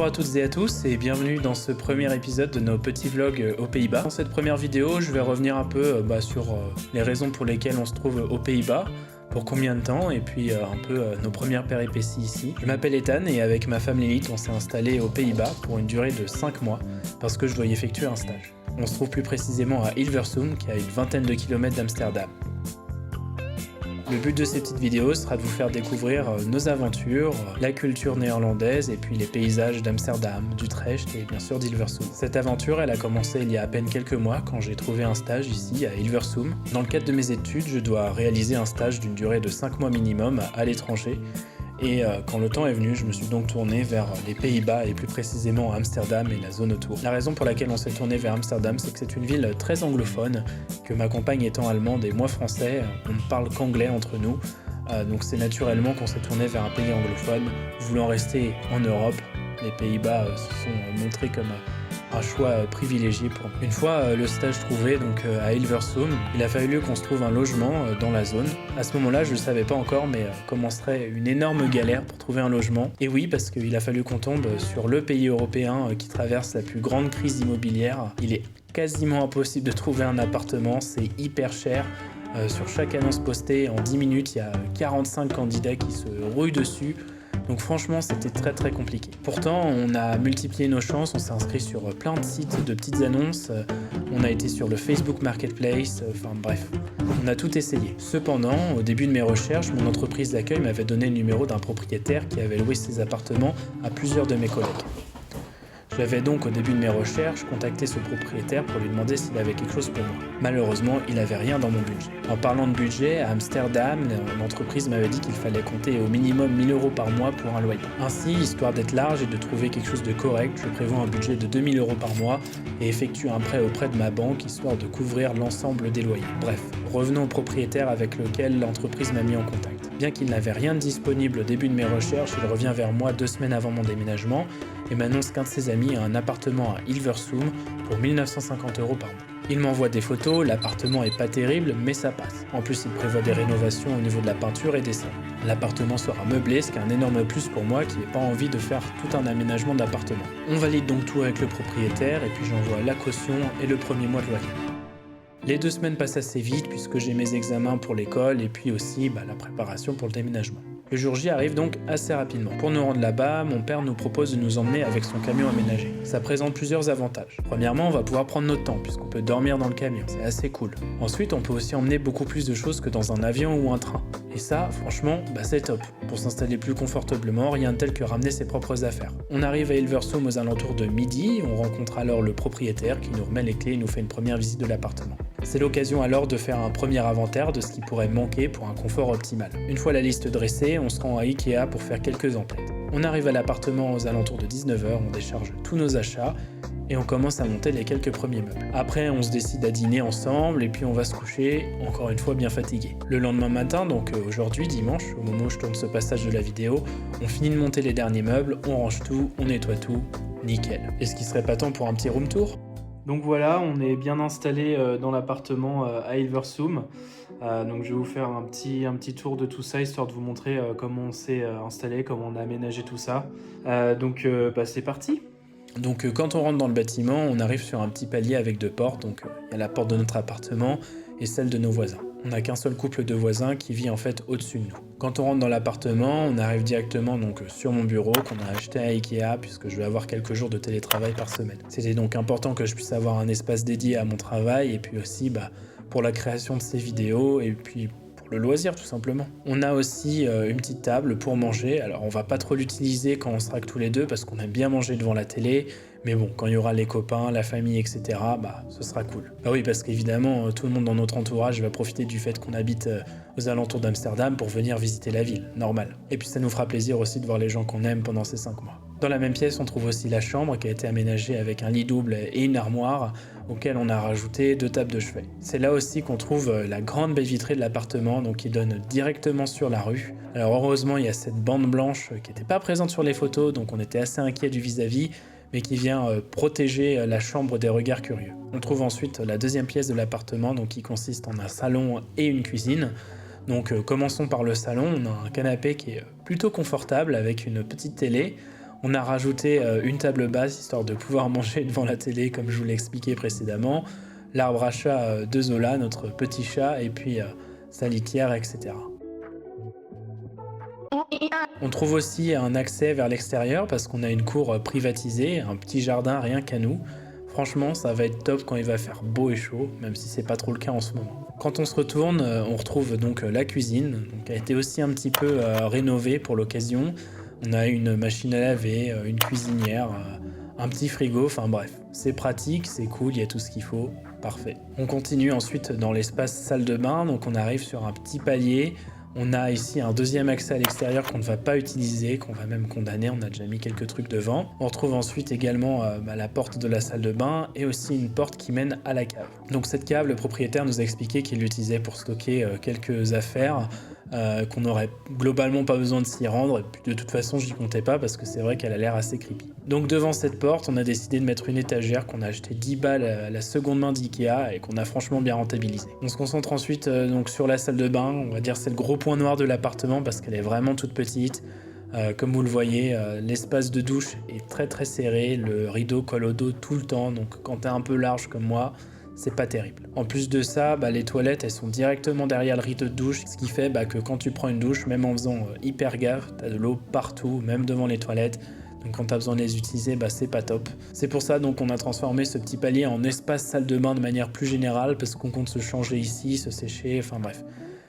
Bonjour à toutes et à tous et bienvenue dans ce premier épisode de nos petits vlogs aux Pays-Bas. Dans cette première vidéo, je vais revenir un peu sur les raisons pour lesquelles on se trouve aux Pays-Bas, pour combien de temps et puis un peu nos premières péripéties ici. Je m'appelle Ethan et avec ma femme Lilith, on s'est installé aux Pays-Bas pour une durée de 5 mois parce que je dois y effectuer un stage. On se trouve plus précisément à Hilversum qui est à une vingtaine de kilomètres d'Amsterdam. Le but de ces petites vidéos sera de vous faire découvrir nos aventures, la culture néerlandaise et puis les paysages d'Amsterdam, d'Utrecht et bien sûr d'Hilversum. Cette aventure, elle a commencé il y a à peine quelques mois quand j'ai trouvé un stage ici à Hilversum. Dans le cadre de mes études, je dois réaliser un stage d'une durée de 5 mois minimum à l'étranger. Et quand le temps est venu, je me suis donc tourné vers les Pays-Bas et plus précisément Amsterdam et la zone autour. La raison pour laquelle on s'est tourné vers Amsterdam, c'est que c'est une ville très anglophone, que ma compagne étant allemande et moi français, on ne parle qu'anglais entre nous. Donc c'est naturellement qu'on s'est tourné vers un pays anglophone, voulant rester en Europe. Les Pays-Bas se sont montrés comme un choix privilégié pour nous. Une fois le stage trouvé donc à Hilversum, il a fallu qu'on se trouve un logement dans la zone. À ce moment-là, je ne le savais pas encore, mais commencerait une énorme galère pour trouver un logement. Et oui, parce qu'il a fallu qu'on tombe sur le pays européen qui traverse la plus grande crise immobilière. Il est quasiment impossible de trouver un appartement, c'est hyper cher. Sur chaque annonce postée, en 10 minutes, il y a 45 candidats qui se rouillent dessus. Donc franchement, c'était très compliqué. Pourtant, on a multiplié nos chances, on s'est inscrit sur plein de sites de petites annonces, on a été sur le Facebook Marketplace, enfin bref, on a tout essayé. Cependant, au début de mes recherches, mon entreprise d'accueil m'avait donné le numéro d'un propriétaire qui avait loué ses appartements à plusieurs de mes collègues. J'avais donc au début de mes recherches contacté ce propriétaire pour lui demander s'il avait quelque chose pour moi. Malheureusement, il n'avait rien dans mon budget. En parlant de budget, à Amsterdam, l'entreprise m'avait dit qu'il fallait compter au minimum 1 000 € par mois pour un loyer. Ainsi, histoire d'être large et de trouver quelque chose de correct, je prévois un budget de 2 000 € par mois et effectue un prêt auprès de ma banque histoire de couvrir l'ensemble des loyers. Bref, revenons au propriétaire avec lequel l'entreprise m'a mis en contact. Bien qu'il n'avait rien de disponible au début de mes recherches, il revient vers moi 2 semaines avant mon déménagement et m'annonce qu'un de ses amis a un appartement à Hilversum pour 1 950 € par mois. Il m'envoie des photos, l'appartement est pas terrible, mais ça passe. En plus, il prévoit des rénovations au niveau de la peinture et des sols. L'appartement sera meublé, ce qui est un énorme plus pour moi qui n'ai pas envie de faire tout un aménagement d'appartement. On valide donc tout avec le propriétaire et puis j'envoie la caution et le premier mois de loyer. Les 2 semaines passent assez vite puisque j'ai mes examens pour l'école et puis aussi la préparation pour le déménagement. Le jour J arrive donc assez rapidement. Pour nous rendre là-bas, mon père nous propose de nous emmener avec son camion aménagé. Ça présente plusieurs avantages. Premièrement, on va pouvoir prendre notre temps puisqu'on peut dormir dans le camion, c'est assez cool. Ensuite, on peut aussi emmener beaucoup plus de choses que dans un avion ou un train. Et ça, franchement, c'est top. Pour s'installer plus confortablement, rien de tel que ramener ses propres affaires. On arrive à Hilversum aux alentours de midi, on rencontre alors le propriétaire qui nous remet les clés et nous fait une première visite de l'appartement. C'est l'occasion alors de faire un premier inventaire de ce qui pourrait manquer pour un confort optimal. Une fois la liste dressée, on se rend à Ikea pour faire quelques emplettes. On arrive à l'appartement aux alentours de 19 h, on décharge tous nos achats et on commence à monter les quelques premiers meubles. Après, on se décide à dîner ensemble et puis on va se coucher, encore une fois bien fatigué. Le lendemain matin, donc aujourd'hui, dimanche, au moment où je tourne ce passage de la vidéo, on finit de monter les derniers meubles, on range tout, on nettoie tout, nickel. Est-ce qu'il serait pas temps pour un petit room tour ? Donc voilà, on est bien installé dans l'appartement à Hilversum. Donc je vais vous faire un petit tour de tout ça, histoire de vous montrer comment on s'est installé, comment on a aménagé tout ça. Donc c'est parti. Donc quand on rentre dans le bâtiment, on arrive sur un petit palier avec 2 portes. Donc il y a la porte de notre appartement et celle de nos voisins. On n'a qu'un seul couple de voisins qui vit en fait au-dessus de nous. Quand on rentre dans l'appartement, on arrive directement donc sur mon bureau qu'on a acheté à Ikea puisque je vais avoir quelques jours de télétravail par semaine. C'était donc important que je puisse avoir un espace dédié à mon travail et puis aussi pour la création de ces vidéos et puis pour le loisir tout simplement. On a aussi une petite table pour manger. Alors on va pas trop l'utiliser quand on sera que tous les deux parce qu'on aime bien manger devant la télé. Mais bon, quand il y aura les copains, la famille, etc., ce sera cool. Oui, parce qu'évidemment, tout le monde dans notre entourage va profiter du fait qu'on habite aux alentours d'Amsterdam pour venir visiter la ville, normal. Et puis ça nous fera plaisir aussi de voir les gens qu'on aime pendant ces 5 mois. Dans la même pièce, on trouve aussi la chambre qui a été aménagée avec un lit double et une armoire auquel on a rajouté 2 tables de chevet. C'est là aussi qu'on trouve la grande baie vitrée de l'appartement, donc qui donne directement sur la rue. Alors heureusement, il y a cette bande blanche qui n'était pas présente sur les photos, donc on était assez inquiet du vis-à-vis, mais qui vient protéger la chambre des regards curieux. On trouve ensuite la deuxième pièce de l'appartement, donc qui consiste en un salon et une cuisine. Donc commençons par le salon, on a un canapé qui est plutôt confortable avec une petite télé. On a rajouté une table basse, histoire de pouvoir manger devant la télé, comme je vous l'ai expliqué précédemment. L'arbre à chat de Zola, notre petit chat, et puis sa litière, etc. On trouve aussi un accès vers l'extérieur parce qu'on a une cour privatisée, un petit jardin rien qu'à nous. Franchement, ça va être top quand il va faire beau et chaud, même si c'est pas trop le cas en ce moment. Quand on se retourne, on retrouve donc la cuisine, donc elle a été aussi un petit peu rénovée pour l'occasion. On a une machine à laver, une cuisinière, un petit frigo, enfin bref. C'est pratique, c'est cool, il y a tout ce qu'il faut, parfait. On continue ensuite dans l'espace salle de bain, donc on arrive sur un petit palier. On a ici un deuxième accès à l'extérieur qu'on ne va pas utiliser, qu'on va même condamner, on a déjà mis quelques trucs devant. On retrouve ensuite également la porte de la salle de bain et aussi une porte qui mène à la cave. Donc cette cave, le propriétaire nous a expliqué qu'il l'utilisait pour stocker quelques affaires, qu'on n'aurait globalement pas besoin de s'y rendre, et puis de toute façon j'y comptais pas parce que c'est vrai qu'elle a l'air assez creepy. Donc devant cette porte, on a décidé de mettre une étagère qu'on a acheté 10 balles à la seconde main d'Ikea et qu'on a franchement bien rentabilisé. On se concentre ensuite donc sur la salle de bain, on va dire c'est le gros point noir de l'appartement parce qu'elle est vraiment toute petite. Comme vous le voyez, l'espace de douche est très très serré, le rideau colle au dos tout le temps, donc quand t'es un peu large comme moi, c'est pas terrible. En plus de ça, les toilettes elles sont directement derrière le rideau de douche, ce qui fait que quand tu prends une douche, même en faisant hyper gaffe, t'as de l'eau partout, même devant les toilettes. Donc quand t'as besoin de les utiliser, c'est pas top. C'est pour ça donc on a transformé ce petit palier en espace salle de bain de manière plus générale, parce qu'on compte se changer ici, se sécher, enfin bref,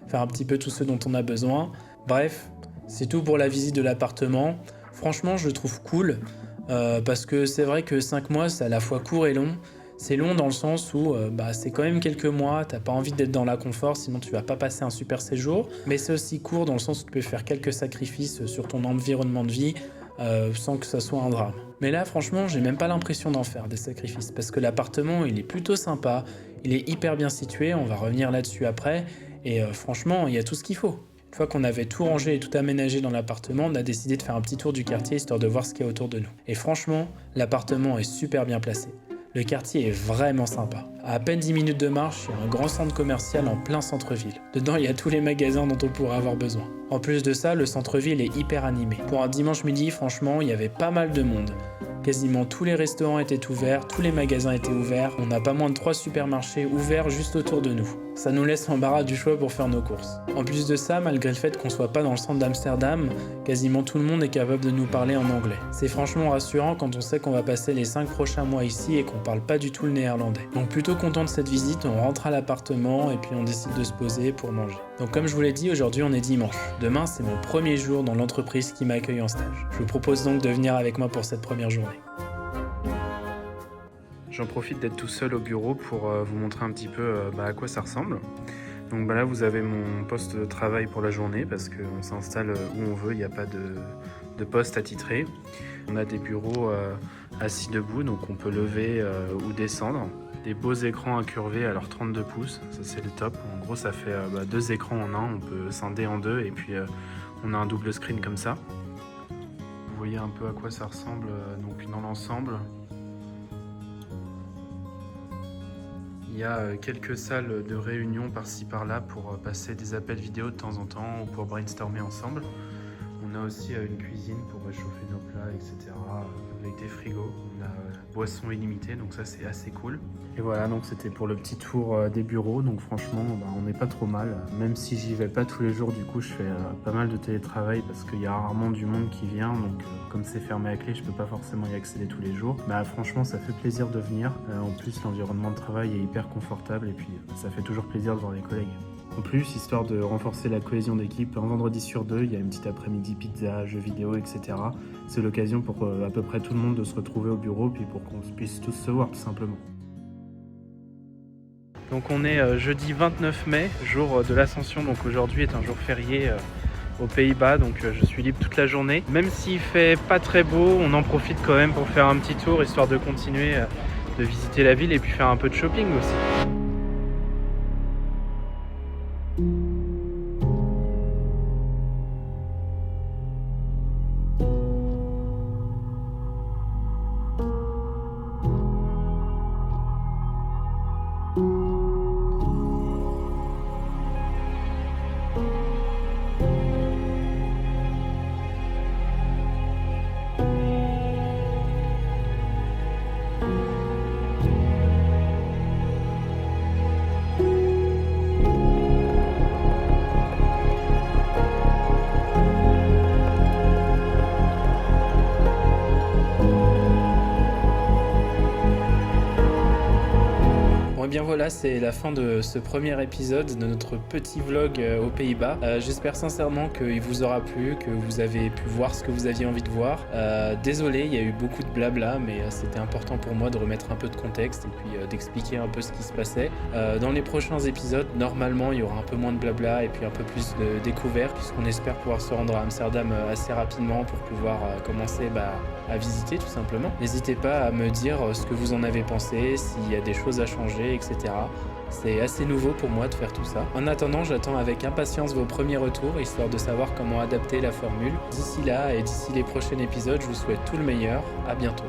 faire un petit peu tout ce dont on a besoin. Bref, c'est tout pour la visite de l'appartement. Franchement, je le trouve cool, parce que c'est vrai que 5 mois, c'est à la fois court et long. C'est long dans le sens où c'est quand même quelques mois, t'as pas envie d'être dans l'inconfort, sinon tu vas pas passer un super séjour. Mais c'est aussi court dans le sens où tu peux faire quelques sacrifices sur ton environnement de vie sans que ça soit un drame. Mais là, franchement, j'ai même pas l'impression d'en faire des sacrifices parce que l'appartement, il est plutôt sympa, il est hyper bien situé, on va revenir là-dessus après. Et franchement, il y a tout ce qu'il faut. Une fois qu'on avait tout rangé et tout aménagé dans l'appartement, on a décidé de faire un petit tour du quartier histoire de voir ce qu'il y a autour de nous. Et franchement, l'appartement est super bien placé. Le quartier est vraiment sympa. À peine 10 minutes de marche, il y a un grand centre commercial en plein centre-ville. Dedans, il y a tous les magasins dont on pourrait avoir besoin. En plus de ça, le centre-ville est hyper animé. Pour un dimanche midi, franchement, il y avait pas mal de monde. Quasiment tous les restaurants étaient ouverts, tous les magasins étaient ouverts. On n'a pas moins de 3 supermarchés ouverts juste autour de nous. Ça nous laisse l'embarras du choix pour faire nos courses. En plus de ça, malgré le fait qu'on soit pas dans le centre d'Amsterdam, quasiment tout le monde est capable de nous parler en anglais. C'est franchement rassurant quand on sait qu'on va passer les 5 prochains mois ici et qu'on parle pas du tout le néerlandais. Donc plutôt content de cette visite, on rentre à l'appartement et puis on décide de se poser pour manger. Donc comme je vous l'ai dit, aujourd'hui on est dimanche. Demain c'est mon premier jour dans l'entreprise qui m'accueille en stage. Je vous propose donc de venir avec moi pour cette première journée. J'en profite d'être tout seul au bureau pour vous montrer un petit peu à quoi ça ressemble. Donc là vous avez mon poste de travail pour la journée parce qu'on s'installe où on veut, il n'y a pas de poste attitré. On a des bureaux assis debout, donc on peut lever ou descendre. Des beaux écrans incurvés à leur 32 pouces, ça c'est le top. En gros ça fait 2 écrans en un, on peut scinder en 2 et puis on a un double screen comme ça. Vous voyez un peu à quoi ça ressemble donc dans l'ensemble. Il y a quelques salles de réunion par-ci par-là pour passer des appels vidéo de temps en temps ou pour brainstormer ensemble. On a aussi une cuisine pour réchauffer nos plats, etc. Avec des frigos. On a boissons illimitées, donc ça c'est assez cool. Et voilà, donc c'était pour le petit tour des bureaux. Donc franchement, on n'est pas trop mal. Même si j'y vais pas tous les jours, du coup je fais pas mal de télétravail parce qu'il y a rarement du monde qui vient. Donc comme c'est fermé à clé, je peux pas forcément y accéder tous les jours. Franchement, ça fait plaisir de venir. En plus, l'environnement de travail est hyper confortable et puis ça fait toujours plaisir de voir les collègues. En plus, histoire de renforcer la cohésion d'équipe, un vendredi sur 2, il y a une petite après-midi pizza, jeux vidéo, etc. C'est l'occasion pour à peu près tout le monde de se retrouver au bureau, puis pour qu'on puisse tous se voir tout simplement. Donc on est jeudi 29 mai, jour de l'Ascension, donc aujourd'hui est un jour férié aux Pays-Bas, donc je suis libre toute la journée. Même s'il fait pas très beau, on en profite quand même pour faire un petit tour, histoire de continuer de visiter la ville et puis faire un peu de shopping aussi. voilà, c'est la fin de ce premier épisode de notre petit vlog aux Pays-Bas. J'espère sincèrement qu'il vous aura plu, que vous avez pu voir ce que vous aviez envie de voir. Désolé, il y a eu beaucoup de blabla, mais c'était important pour moi de remettre un peu de contexte et puis d'expliquer un peu ce qui se passait. Dans les prochains épisodes, normalement, il y aura un peu moins de blabla et puis un peu plus de découvertes, puisqu'on espère pouvoir se rendre à Amsterdam assez rapidement pour pouvoir commencer à visiter tout simplement. N'hésitez pas à me dire ce que vous en avez pensé, s'il y a des choses à changer, etc. C'est assez nouveau pour moi de faire tout ça. En attendant, j'attends avec impatience vos premiers retours, histoire de savoir comment adapter la formule. D'ici là et d'ici les prochains épisodes, je vous souhaite tout le meilleur. À bientôt.